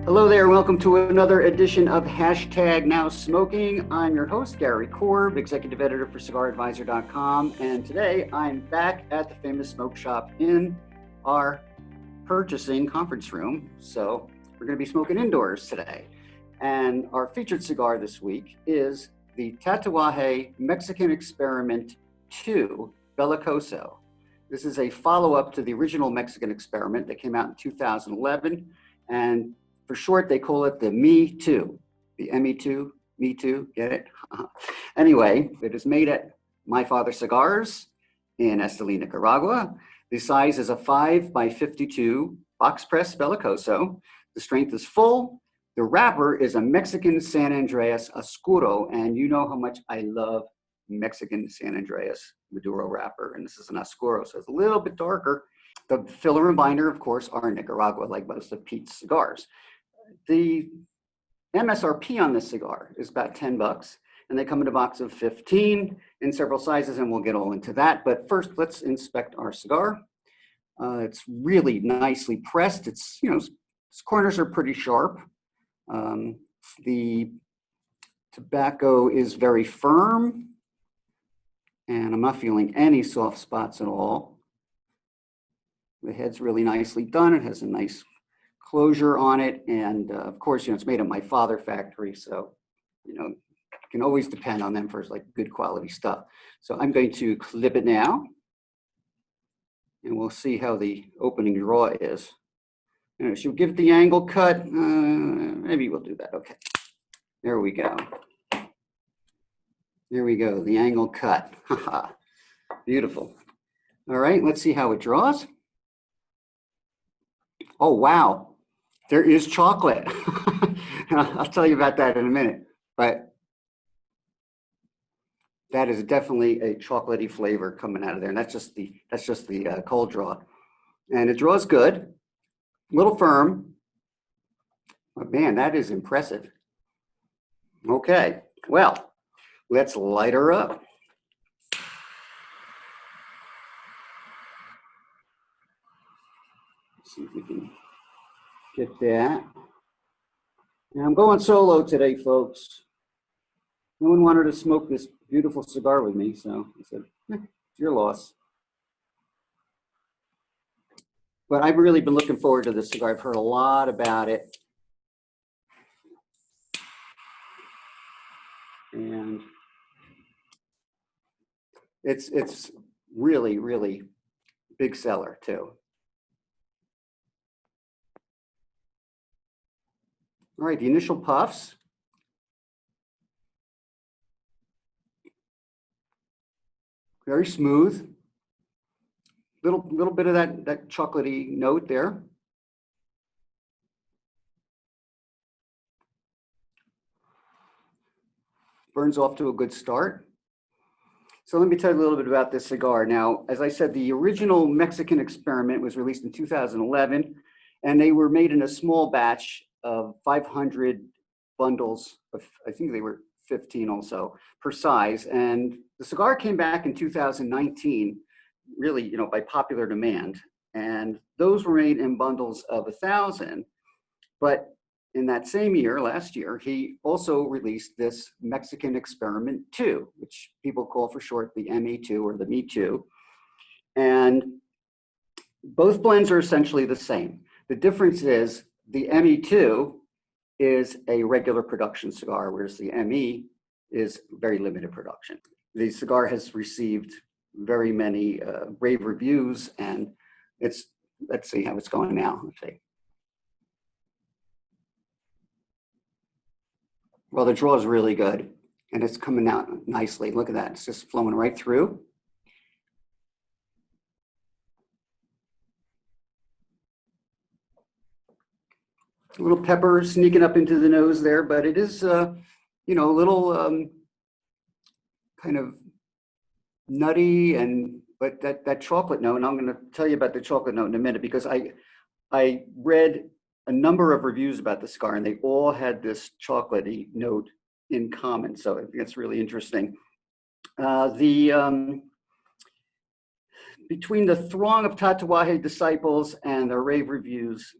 Hello there, welcome to another edition of Now Smoking. I'm your host, Gary Korb, executive editor for cigaradvisor.com, and today I'm back at the famous smoke shop in our purchasing conference room. So we're going to be smoking indoors today. And our featured cigar this week is the Tatuaje Mexican Experiment 2 Belicoso. This is a follow-up to the original Mexican Experiment that came out in 2011, and for short, they call it the Me Too, the ME2, Me Too, get it? Anyway, it is made at My Father Cigars in Esteli, Nicaragua. The size is a 5x52 box press Belicoso. The strength is full. The wrapper is a Mexican San Andreas Oscuro, and you know how much I love Mexican San Andreas Maduro wrapper, and this is an Oscuro, so it's a little bit darker. The filler and binder, of course, are in Nicaragua, like most of Pete's cigars. The Msrp on this cigar is about $10, and they come in a box of 15 in several sizes, and we'll get all into that. But first, let's inspect our cigar. It's really nicely pressed. It's, its corners are pretty sharp. The tobacco is very firm, and I'm not feeling any soft spots at all. The head's really nicely done. It has a nice closure on it, and of course, it's made at My Father factory, so you can always depend on them for like good quality stuff. So I'm going to clip it now, and we'll see how the opening draw is. Should we give it the angle cut? Maybe we'll do that. Okay, there we go. There we go, the angle cut. Beautiful. All right, let's see how it draws. Oh, wow. There is chocolate. I'll tell you about that in a minute, but that is definitely a chocolatey flavor coming out of there, and that's just the cold draw, and it draws good, a little firm, but man, that is impressive. Okay, well, let's light her up. Let's see if we can get that. Now I'm going solo today, folks. No one wanted to smoke this beautiful cigar with me, so I said, it's your loss. But I've really been looking forward to this cigar. I've heard a lot about it. And it's really, really big seller too. All right, the initial puffs. Very smooth. Little bit of that chocolatey note there. Burns off to a good start. So let me tell you a little bit about this cigar. Now, as I said, the original Mexican Experiment was released in 2011, and they were made in a small batch of 500 bundles of, I think they were 15 also per size. And the cigar came back in 2019, really, by popular demand. And those were made in bundles of 1,000. But in that same year, last year, he also released this Mexican Experiment 2, which people call for short the ME2 or the Me Too. And both blends are essentially the same. The difference is the ME2 is a regular production cigar, whereas the ME is very limited production. The cigar has received very many rave reviews, and let's see how it's going now. Let's see. Well, the draw is really good, and it's coming out nicely. Look at that. It's just flowing right through. A little pepper sneaking up into the nose there, but it is, a little kind of nutty, but that chocolate note, and I'm going to tell you about the chocolate note in a minute, because I read a number of reviews about the cigar, and they all had this chocolatey note in common. So I think it's really interesting. The between the throng of Tatuaje disciples and their rave reviews,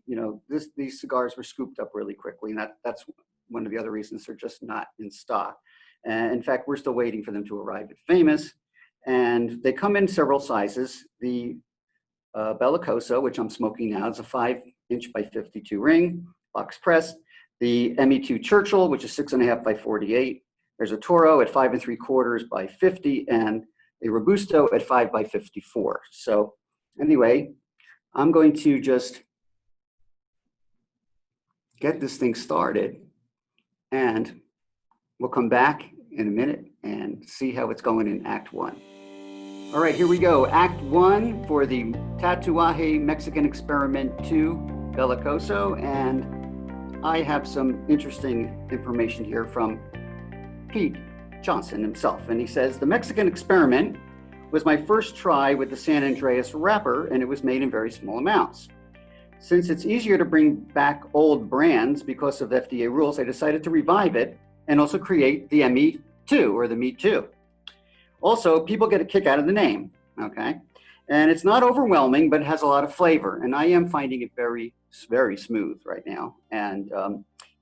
these cigars were scooped up really quickly, and that's one of the other reasons they're just not in stock. And in fact, we're still waiting for them to arrive at Famous, and they come in several sizes. The Belicoso, which I'm smoking now, is a 5-inch by 52 ring, box pressed. The ME2 Churchill, which is 6.5 by 48. There's a Toro at 5 3/4 by 50, and a Robusto at 5 by 54. So anyway, I'm going to just get this thing started, and we'll come back in a minute and see how it's going in Act 1. All right, here we go. Act 1 for the Tatuaje Mexican Experiment 2 Belicoso, and I have some interesting information here from Pete Johnson himself, and he says, the Mexican Experiment was my first try with the San Andreas wrapper, and it was made in very small amounts. Since it's easier to bring back old brands because of FDA rules, I decided to revive it and also create the ME2 or the Me2. Also, people get a kick out of the name, okay? And it's not overwhelming, but it has a lot of flavor, and I am finding it very, very smooth right now. And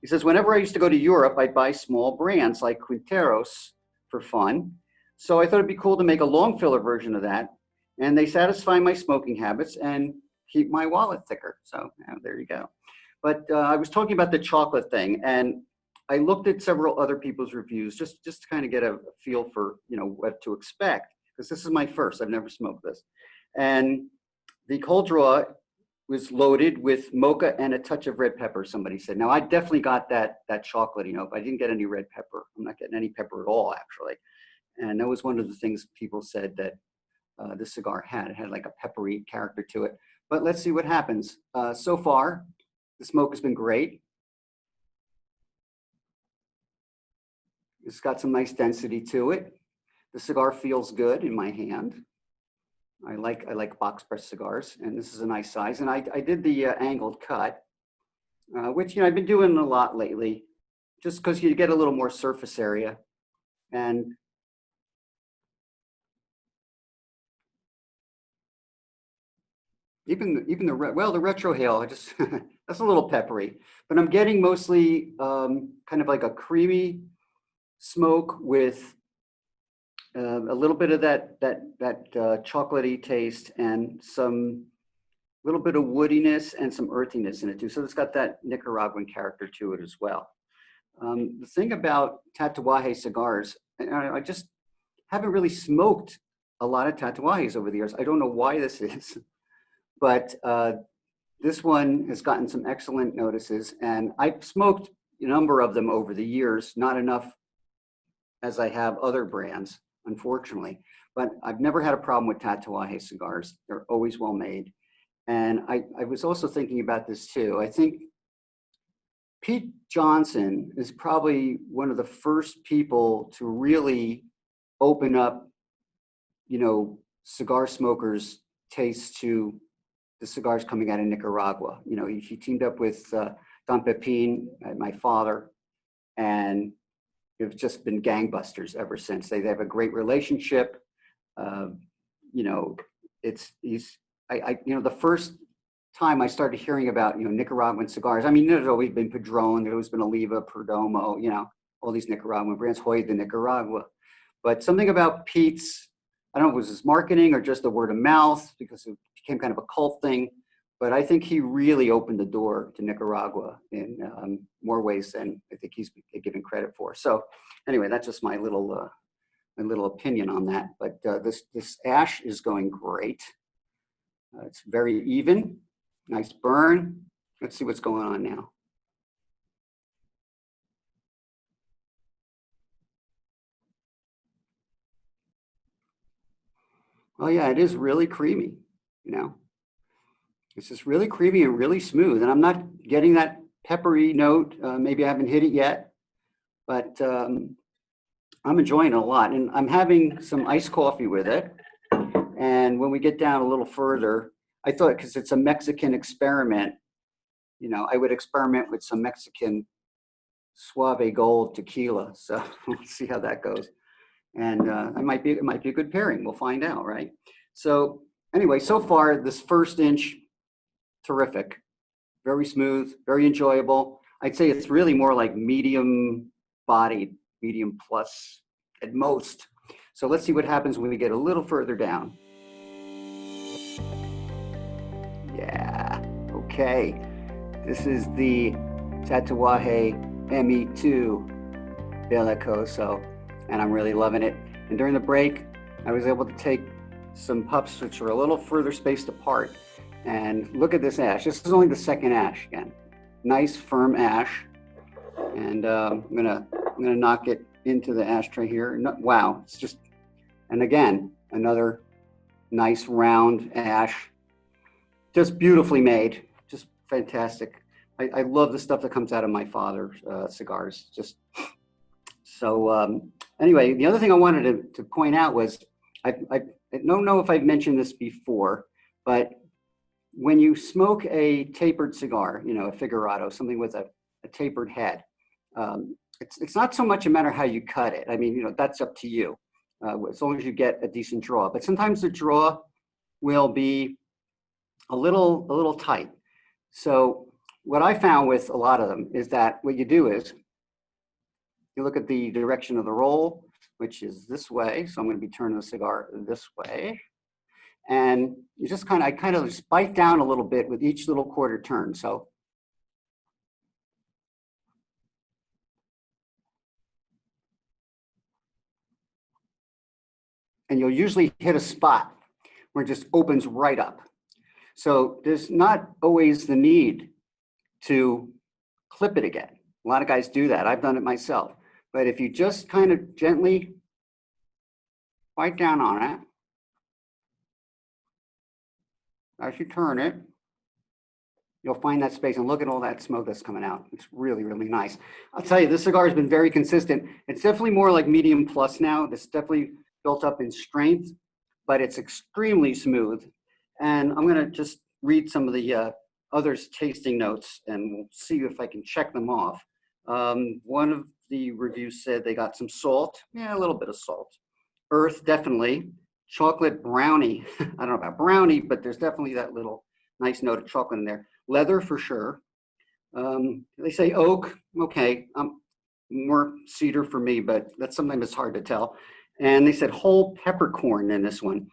he says, whenever I used to go to Europe, I'd buy small brands like Quinteros for fun. So I thought it'd be cool to make a long filler version of that. And they satisfy my smoking habits and keep my wallet thicker. So there you go. But I was talking about the chocolate thing, and I looked at several other people's reviews just to kind of get a feel for, what to expect, because this is my first. I've never smoked this. And the cold draw was loaded with mocha and a touch of red pepper, somebody said. Now, I definitely got that chocolate, but I didn't get any red pepper. I'm not getting any pepper at all, actually. And that was one of the things people said that this cigar had. It had like a peppery character to it. But let's see what happens. So far, the smoke has been great. It's got some nice density to it. The cigar feels good in my hand. I like box press cigars, and this is a nice size. And I did the angled cut, which I've been doing a lot lately, just because you get a little more surface area. And even the retrohale, that's a little peppery, but I'm getting mostly kind of like a creamy smoke with a little bit of that chocolatey taste and some little bit of woodiness and some earthiness in it too. So it's got that Nicaraguan character to it as well. The thing about Tatuaje cigars, I just haven't really smoked a lot of Tatuajes over the years. I don't know why this is, but this one has gotten some excellent notices, and I've smoked a number of them over the years, not enough as I have other brands, unfortunately, but I've never had a problem with Tatuaje cigars. They're always well made. And I was also thinking about this too. I think Pete Johnson is probably one of the first people to really open up, cigar smokers' tastes to the cigars coming out of Nicaragua. He teamed up with Don Pepin, my father, and it's just been gangbusters ever since. They have a great relationship. The first time I started hearing about, Nicaraguan cigars, there's always been Padron, there's always been Oliva, Perdomo, all these Nicaraguan brands, Hoy de Nicaragua. But something about Pete's, I don't know if it was his marketing or just the word of mouth, because it became kind of a cult thing. But I think he really opened the door to Nicaragua in more ways than I think he's given credit for. So anyway, that's just my little opinion on that. But this ash is going great. It's very even, nice burn. Let's see what's going on now. Oh yeah, it is really creamy, It's just really creamy and really smooth, and I'm not getting that peppery note. Maybe I haven't hit it yet, but I'm enjoying it a lot. And I'm having some iced coffee with it. And when we get down a little further, I thought, because it's a Mexican experiment, I would experiment with some Mexican Suave Gold tequila. So we'll see how that goes. And it might be a good pairing. We'll find out, right? So anyway, so far, this first inch, terrific. Very smooth, very enjoyable. I'd say it's really more like medium bodied, medium plus at most. So let's see what happens when we get a little further down. Yeah, okay. This is the Tatuaje ME2 Belicoso, and I'm really loving it. And during the break, I was able to take some puffs which are a little further spaced apart. And look at this ash. This is only the second ash again. Nice firm ash. And I'm gonna knock it into the ashtray here. Wow, it's just, and again, another nice round ash. Just beautifully made, just fantastic. I love the stuff that comes out of my father's cigars. Just so. Anyway, the other thing I wanted to point out was, I don't know if I've mentioned this before, but when you smoke a tapered cigar, you know, a figurado, something with a tapered head, it's not so much a matter how you cut it. I mean, you know, that's up to you, as long as you get a decent draw. But sometimes the draw will be a little tight. So what I found with a lot of them is that what you do is you look at the direction of the roll, which is this way. So I'm going to be turning the cigar this way. And you just I kind of just bite down a little bit with each little quarter turn. So and you'll usually hit a spot where it just opens right up. So there's not always the need to clip it again. A lot of guys do that. I've done it myself. But if you just kind of gently bite down on it, as you turn it, you'll find that space, and look at all that smoke that's coming out. It's really, really nice. I'll tell you, this cigar has been very consistent. It's definitely more like medium plus now. It's definitely built up in strength, but it's extremely smooth. And I'm gonna just read some of the others' tasting notes, and we'll see if I can check them off. One of the reviews said they got some salt. Yeah, a little bit of salt. Earth, definitely. Chocolate brownie. I don't know about brownie, but there's definitely that little nice note of chocolate in there. Leather for sure. They say oak. Okay, more cedar for me, but that's sometimes it's hard to tell. And they said whole peppercorn in this one.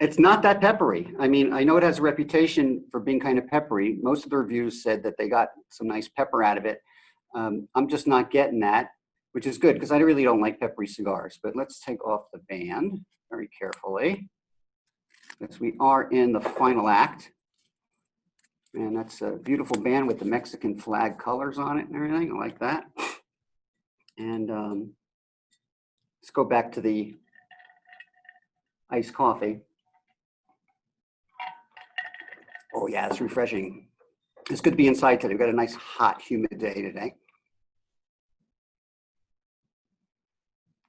It's not that peppery. I mean, I know it has a reputation for being kind of peppery. Most of the reviews said that they got some nice pepper out of it. I'm just not getting that, which is good because I really don't like peppery cigars. But let's take off the band very carefully, because we are in the final act. And that's a beautiful band with the Mexican flag colors on it and everything. I like that. And let's go back to the iced coffee. Oh yeah, it's refreshing. It's good to be inside today. We've got a nice, hot, humid day today.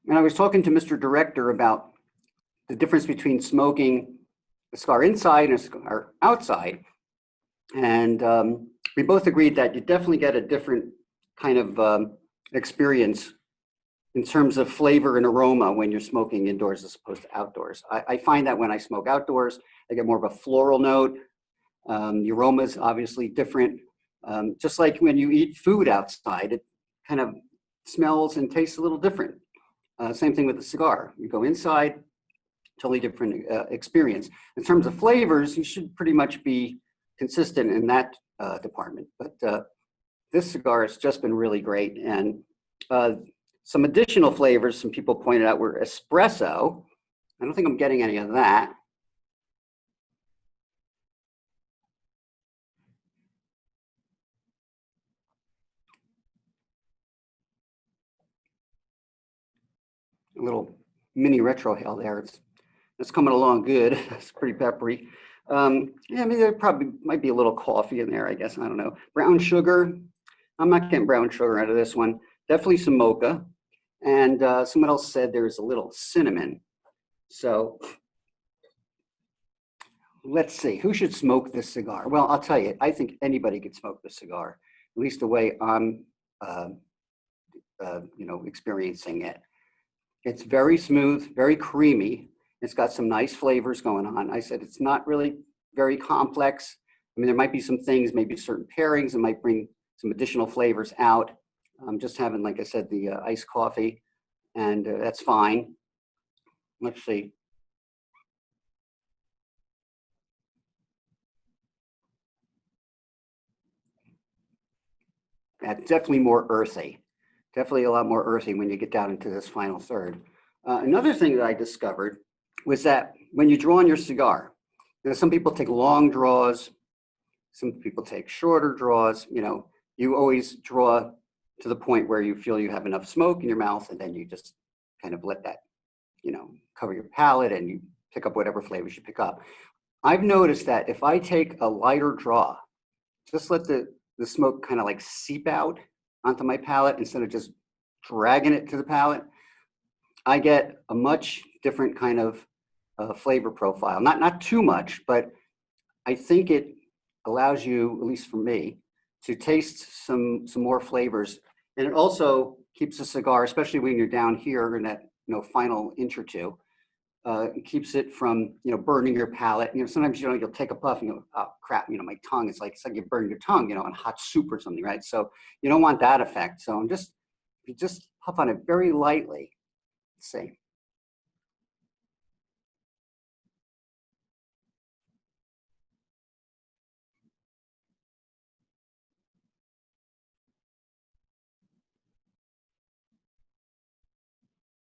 And I was talking to Mr. Director about the difference between smoking a cigar inside and a cigar outside. And we both agreed that you definitely get a different kind of experience in terms of flavor and aroma when you're smoking indoors as opposed to outdoors. I find that when I smoke outdoors, I get more of a floral note. The aroma is obviously different. Just like when you eat food outside, it kind of smells and tastes a little different. Same thing with the cigar. You go inside, totally different experience. In terms of flavors, you should pretty much be consistent in that department. But this cigar has just been really great. And some additional flavors some people pointed out were espresso. I don't think I'm getting any of that. A little mini retro hell there. It's coming along good. It's pretty peppery. Yeah, I mean, there probably might be a little coffee in there, I guess. I don't know. Brown sugar. I'm not getting brown sugar out of this one. Definitely some mocha. And someone else said there's a little cinnamon. So let's see. Who should smoke this cigar? Well, I'll tell you. I think anybody could smoke this cigar, at least the way I'm, experiencing it. It's very smooth, very creamy. It's got some nice flavors going on. I said it's not really very complex. I mean, there might be some things, maybe certain pairings that might bring some additional flavors out. I'm just having, like I said, the iced coffee, and that's fine. Let's see. That's definitely more earthy. Definitely a lot more earthy when you get down into this final third. Another thing that I discovered was that when you draw on your cigar, some people take long draws, some people take shorter draws. You always draw to the point where you feel you have enough smoke in your mouth, and then you just kind of let that, cover your palate, and you pick up whatever flavors you pick up. I've noticed that if I take a lighter draw, just let the smoke kind of like seep out onto my palate instead of just dragging it to the palate, I get a much different kind of flavor profile. Not too much, but I think it allows you, at least for me, to taste some more flavors. And it also keeps the cigar, especially when you're down here in that final inch or two, it keeps it from burning your palate. Sometimes you'll take a puff and you go, oh crap, my tongue. It's like you burn your tongue, on hot soup or something, right? So you don't want that effect. So if you just puff on it very lightly. Let's see.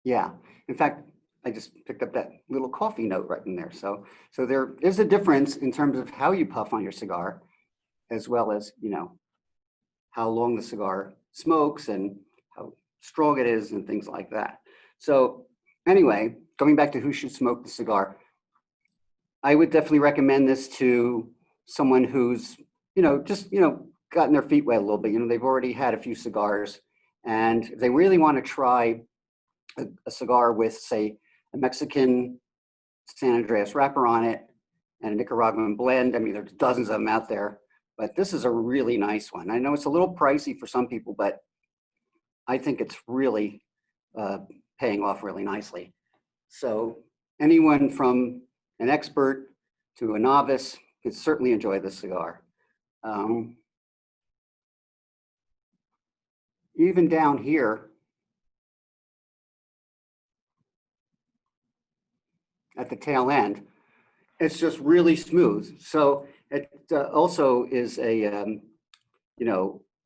Yeah. In fact, I just picked up that little coffee note right in there. So there is a difference in terms of how you puff on your cigar, as well as, how long the cigar smokes and how strong it is and things like that. So anyway, going back to who should smoke the cigar, I would definitely recommend this to someone who's, just, gotten their feet wet a little bit. They've already had a few cigars, and they really want to try a cigar with, say, a Mexican San Andreas wrapper on it and a Nicaraguan blend. I mean, there's dozens of them out there, but this is a really nice one. I know it's a little pricey for some people, but I think it's really paying off really nicely. So anyone from an expert to a novice can certainly enjoy this cigar. Even down here at the tail end, it's just really smooth. So it also is a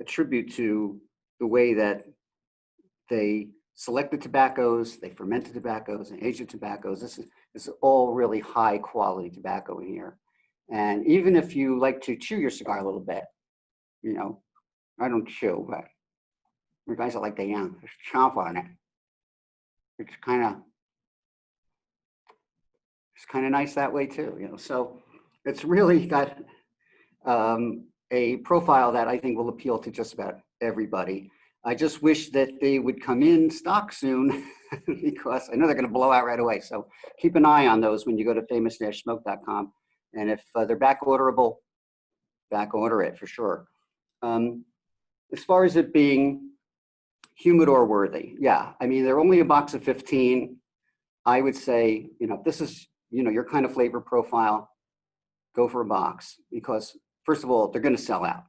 tribute to the way that they select the tobaccos, they ferment the tobaccos, and age the tobaccos. This is all really high quality tobacco in here. And even if you like to chew your cigar a little bit, I don't chew, but the guys that like to just chomp on it. It's kind of nice that way too, So it's really got a profile that I think will appeal to just about everybody. I just wish that they would come in stock soon because I know they're going to blow out right away. So keep an eye on those when you go to famous-smoke.com. And if they're back orderable, back order it for sure. As far as it being humidor worthy, yeah. I mean, they're only a box of 15. I would say, if this is, your kind of flavor profile, go for a box because first of all, they're going to sell out.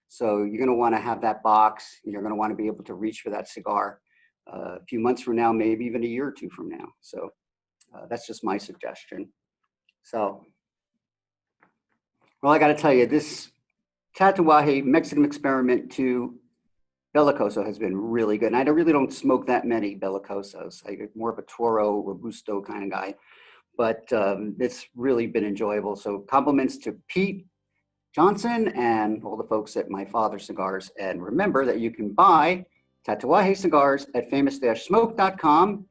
So you're going to want to have that box. You're going to want to be able to reach for that cigar a few months from now, maybe even a year or two from now. So that's just my suggestion. So, well, I got to tell you, this Tatuaje Mexican Experiment 2 Belicoso has been really good. And I really don't smoke that many Belicosos. I'm more of a Toro, Robusto kind of guy. But it's really been enjoyable. So compliments to Pete Johnson and all the folks at My Father Cigars. And remember that you can buy Tatuaje cigars at famous-smoke.com.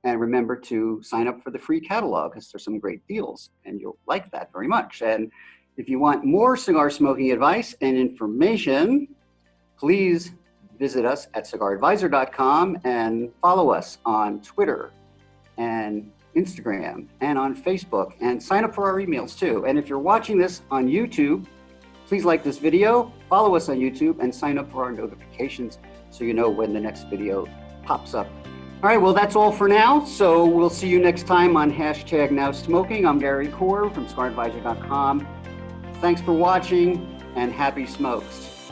And remember to sign up for the free catalog because there's some great deals and you'll like that very much. And if you want more cigar smoking advice and information, please visit us at cigaradvisor.com and follow us on Twitter and Instagram and on Facebook and sign up for our emails too. And if you're watching this on YouTube, please like this video, follow us on YouTube, and sign up for our notifications so you know when the next video pops up All right, well, that's all for now. So we'll see you next time on #NowSmoking. I'm Gary Korb from CigarAdvisor.com. Thanks for watching and happy smokes.